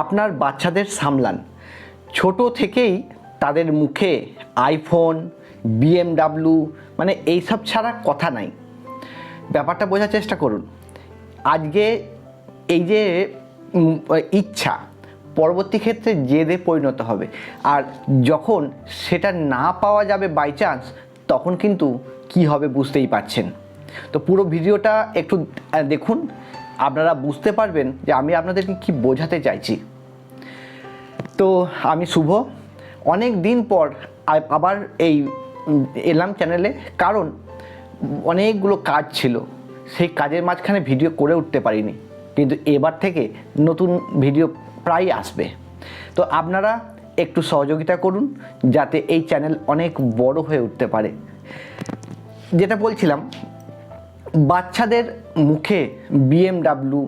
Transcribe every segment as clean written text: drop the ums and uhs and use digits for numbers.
আপনার বাচ্চাদের সামলান। ছোট থেকেই তাদের মুখে আইফোন, BMW মানে এইসব ছাড়া কথা নাই। ব্যাপারটা বোঝার চেষ্টা করুন। আজকে এই যে ইচ্ছা পরবর্তী ক্ষেত্রে জেদে পরিণত হবে, আর যখন সেটা না পাওয়া যাবে বাই চান্স, তখন কিন্তু কি হবে বুঝতেই পারছেন। তো পুরো ভিডিওটা একটু দেখুন, আপনারা বুঝতে পারবেন যে আমি আপনাদেরকে কি বোঝাতে চাইছি। তো আমি শুভ, অনেক দিন পর আবার এই এলাম চ্যানেলে, কারণ অনেকগুলো কাজ ছিল, সেই কাজের মাঝখানে ভিডিও করে উঠতে পারিনি, কিন্তু এবার থেকে নতুন ভিডিও প্রায় আসবে। তো আপনারা একটু সহযোগিতা করুন যাতে এই চ্যানেল অনেক বড় হয়ে উঠতে পারে। যেটা বলছিলাম, বাচ্চাদের মুখে BMW,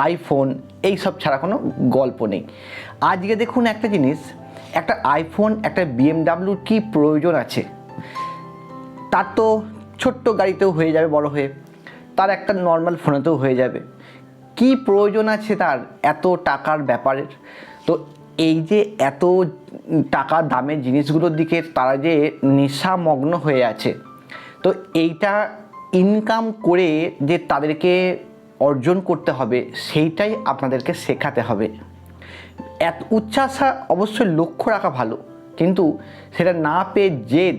আইফোন এইসব ছাড়া কোনো গল্প নেই। আজকে দেখুন একটা জিনিস, একটা আইফোন, একটা BMW কি প্রয়োজন আছে? তার তো ছোট্ট গাড়িতেও হয়ে যাবে বড় হয়ে, তার একটা নর্মাল ফোনেতেও হয়ে যাবে। কি প্রয়োজন আছে তার এত টাকার ব্যাপারের? তো এই যে এত টাকা দামের জিনিসগুলোর দিকে তারা যে নেশামগ্ন হয়ে আছে, তো এইটা ইনকাম করে যে তাদেরকে অর্জন করতে হবে, সেইটাই আপনাদেরকে শেখাতে হবে। এত উচ্চাশা অবশ্যই লক্ষ্য রাখা ভালো, কিন্তু সেটা না পেয়ে জেদ,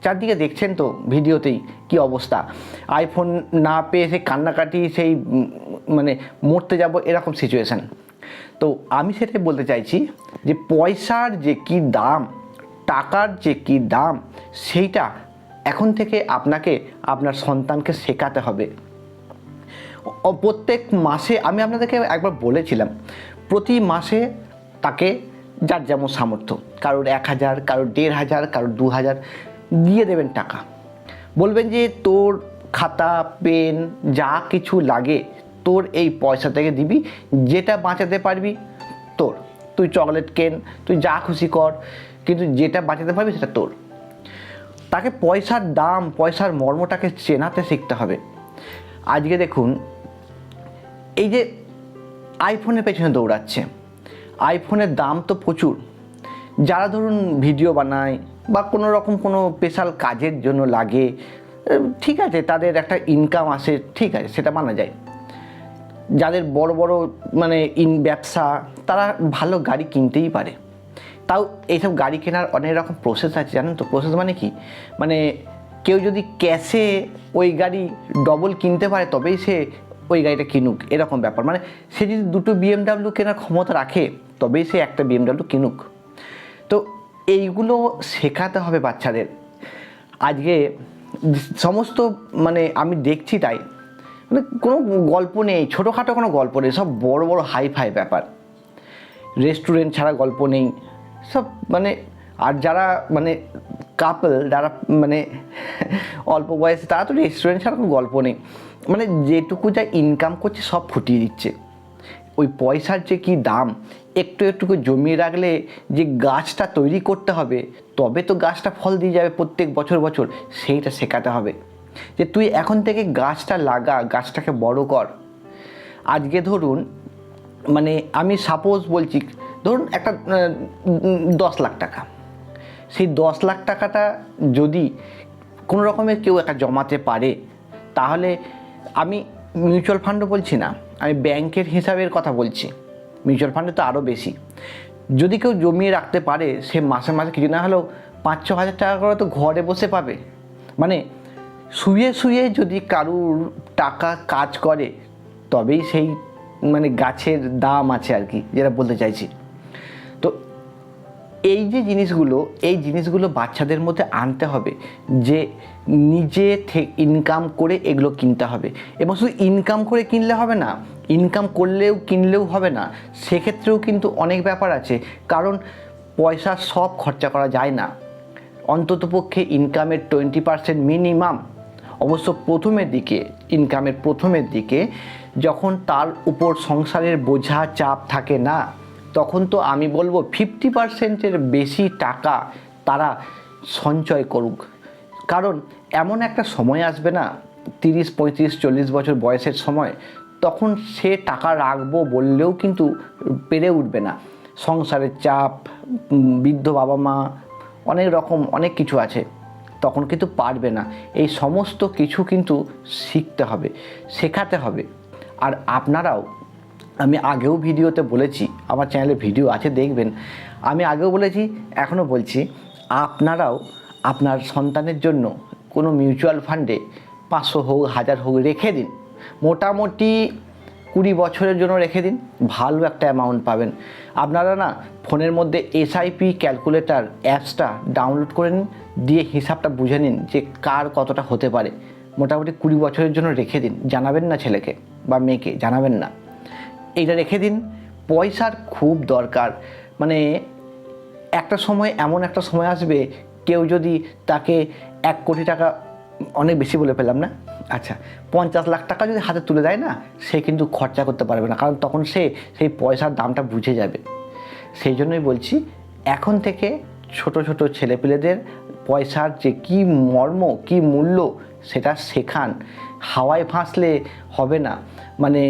চারদিকে দেখছেন তো ভিডিওতেই কি অবস্থা। আইফোন না পেয়ে সেই কান্নাকাটি, সেই মানে মরতে যাব এরকম সিচুয়েশান। তো আমি সেটাই বলতে চাইছি যে পয়সার যে কি দাম, টাকার যে কি দাম, সেইটা এখন থেকে আপনাকে আপনার সন্তানকে শেখাতে হবে। প্রত্যেক মাসে আমি আপনাদেরকে একবার বলেছিলাম, প্রতি মাসে তাকে যার যেমন সামর্থ্য, কারোর 1000, কারোর 1500, কারোর 2000 দিয়ে দেবেন টাকা। বলবেন যে তোর খাতা, পেন যা কিছু লাগে তোর এই পয়সা থেকে দিবি, যেটা বাঁচাতে পারবি তোর, তুই চকলেট কেন, তুই যা খুশি কর, কিন্তু যেটা বাঁচাতে পারবি সেটা তোর। তাকে পয়সার দাম, পয়সার মর্মটাকে চেনাতে শিখতে হবে। আজকে দেখুন, এই যে আইফোনের পেছনে দৌড়াচ্ছে, আইফোনের দাম তো প্রচুর। যারা ধরুন ভিডিও বানায় বা কোনো রকম কোনো স্পেশাল কাজের জন্য লাগে, ঠিক আছে, তাদের একটা ইনকাম আসে, ঠিক আছে, সেটা মানা যায়। যাদের বড় বড় মানে ব্যবসা, তারা ভালো গাড়ি কিনতেই পারে। তাও এইসব গাড়ি কেনার অনেক রকম প্রসেস আছে, জানেন তো? প্রসেস মানে কি, মানে কেউ যদি ক্যাশে ওই গাড়ি ডবল কিনতে পারে তবেই সে ওই গাড়িটা কিনুক, এরকম ব্যাপার। মানে সে যদি দুটো BMW কেনার ক্ষমতা রাখে তবেই সে একটা BMW কিনুক। তো এইগুলো শেখাতে হবে বাচ্চাদের। আজকে সমস্ত মানে আমি দেখছি তাই, মানে কোনো গল্প নেই, ছোটোখাটো কোনো গল্প নেই, সব বড় বড় হাই ব্যাপার। রেস্টুরেন্ট ছাড়া গল্প নেই সব, মানে আর যারা মানে কাপল, যারা মানে অল্প বয়সে, তারা তো রেস্টুরেন্ট ছাড়া কোনো গল্প নেই। মানে যেটুকু যা ইনকাম করছে সব ফুটিয়ে দিচ্ছে। ওই পয়সার যে কি দাম, একটু একটু জমিয়ে রাখলে যে গাছটা তৈরি করতে হবে, তবে তো গাছটা ফল দিয়ে যাবে প্রত্যেক বছর বছর, সেইটা শেখাতে হবে। যে তুই এখন থেকে গাছটা লাগা, গাছটাকে বড় কর। আজকে ধরুন, মানে আমি সাপোজ বলছি, ধরুন একটা 10 লাখ টাকা, সেই 10 লাখ টাকাটা যদি কোনো রকমের কেউ একটা জমাতে পারে, তাহলে আমি মিউচুয়াল ফান্ডও বলছি না, আমি ব্যাংকের হিসাবের কথা বলছি। মিউচুয়াল ফান্ডে তো আরও বেশি। যদি কেউ জমিয়ে রাখতে পারে, সে মাসে মাসে কিছু না হলেও 5-6 হাজার টাকা করে তো ঘরে বসে পাবে। মানে শুয়ে শুয়ে যদি কারুর টাকা কাজ করে, তবেই সেই মানে গাছের দাম আছে আর কি, যেটা বলতে চাইছি। তো এই যে জিনিসগুলো, এই জিনিসগুলো বাচ্চাদের মধ্যে আনতে হবে যে নিজে থেকে ইনকাম করে এগুলো কিনতে হবে। এবং শুধু ইনকাম করে কিনলে হবে না, ইনকাম করলেও কিনলেও হবে না, সেক্ষেত্রেও কিন্তু অনেক ব্যাপার আছে। কারণ পয়সা সব খরচা করা যায় না, অন্ততপক্ষে ইনকামের 20% মিনিমাম। অবশ্য প্রথমের দিকে, ইনকামের প্রথমের দিকে যখন তার উপর সংসারের বোঝা চাপ থাকে না, তখন তো আমি বলবো 50%-এর বেশি টাকা তারা সঞ্চয় করুক। কারণ এমন একটা সময় আসবে না, 30, 35, 40 বছর বয়সের সময়, তখন সে টাকা রাখবো বললেও কিন্তু পেরে উঠবে না। সংসারের চাপ, বৃদ্ধ বাবা মা, অনেক রকম অনেক কিছু আছে, তখন কিন্তু পারবে না। এই সমস্ত কিছু কিন্তু শিখতে হবে, শেখাতে হবে। আর আপনারাও, আমি আগেও ভিডিওতে বলেছি, আমার চ্যানেলে ভিডিও আছে দেখবেন, আমি আগেও বলেছি এখনও বলছি, আপনারাও আপনার সন্তানের জন্য কোনো মিউচুয়াল ফান্ডে 500 হোক 1000 হোক রেখে দিন। মোটামুটি 20 বছরের জন্য রেখে দিন, ভালো একটা অ্যামাউন্ট পাবেন। আপনারা না ফোনের মধ্যে এসআইপি ক্যালকুলেটর অ্যাপসটা ডাউনলোড করে নিন, দিয়ে হিসাবটা বুঝে নিন যে কার কতটা হতে পারে। মোটামুটি 20 বছরের জন্য রেখে দিন, জানাবেন না ছেলেকে বা মেয়েকে, জানাবেন না। এইটা রেখে দিন, পয়সার খুব দরকার। মানে একটা সময়, এমন একটা সময় আসবে, কেউ যদি তাকে 1 কোটি টাকা, অনেক বেশি বলে ফেললাম না, আচ্ছা 50 লাখ টাকা যদি হাতে তুলে দেয় না, সে কিন্তু খরচা করতে পারবে না, কারণ তখন সে সেই পয়সার দামটা বুঝে যাবে। সেই জন্যই বলছি, এখন থেকে ছোট ছোট ছেলেপিলেদের পয়সার যে কী মর্ম, কী মূল্য, সেটা শেখান। হাওয়ায় ভাসলে হবে না। মানে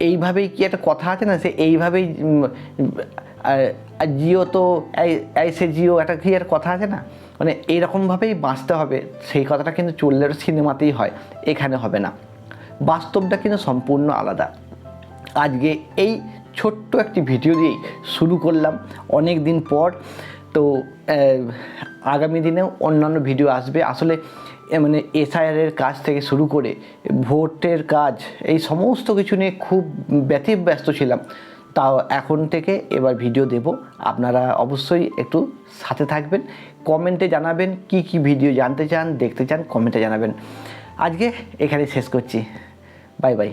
এইভাবেই কি একটা কথা আছে না, সে এইভাবেই জিও তো সে জিও, একটা কি একটা কথা আছে না, মানে এইরকমভাবেই বাঁচতে হবে। সেই কথাটা কিন্তু চললে সিনেমাতেই হয়, এখানে হবে না। বাস্তবটা কিন্তু সম্পূর্ণ আলাদা। আজকে এই ছোট্ট একটি ভিডিও দিয়েই শুরু করলাম অনেক দিন পর। তো আগামী দিনেও অন্যান্য ভিডিও আসবে। আসলে মানে এসআইআরের কাজ থেকে শুরু করে ভোটের কাজ, এই সমস্ত কিছু নিয়ে খুব ব্যস্ত ছিলাম। তাও এখন থেকে এবার ভিডিও দেব, আপনারা অবশ্যই একটু সাথে থাকবেন। কমেন্টে জানাবেন কি কি ভিডিও জানতে চান, দেখতে চান, কমেন্টে জানাবেন। আজকে এখানে শেষ করছি, বাই বাই।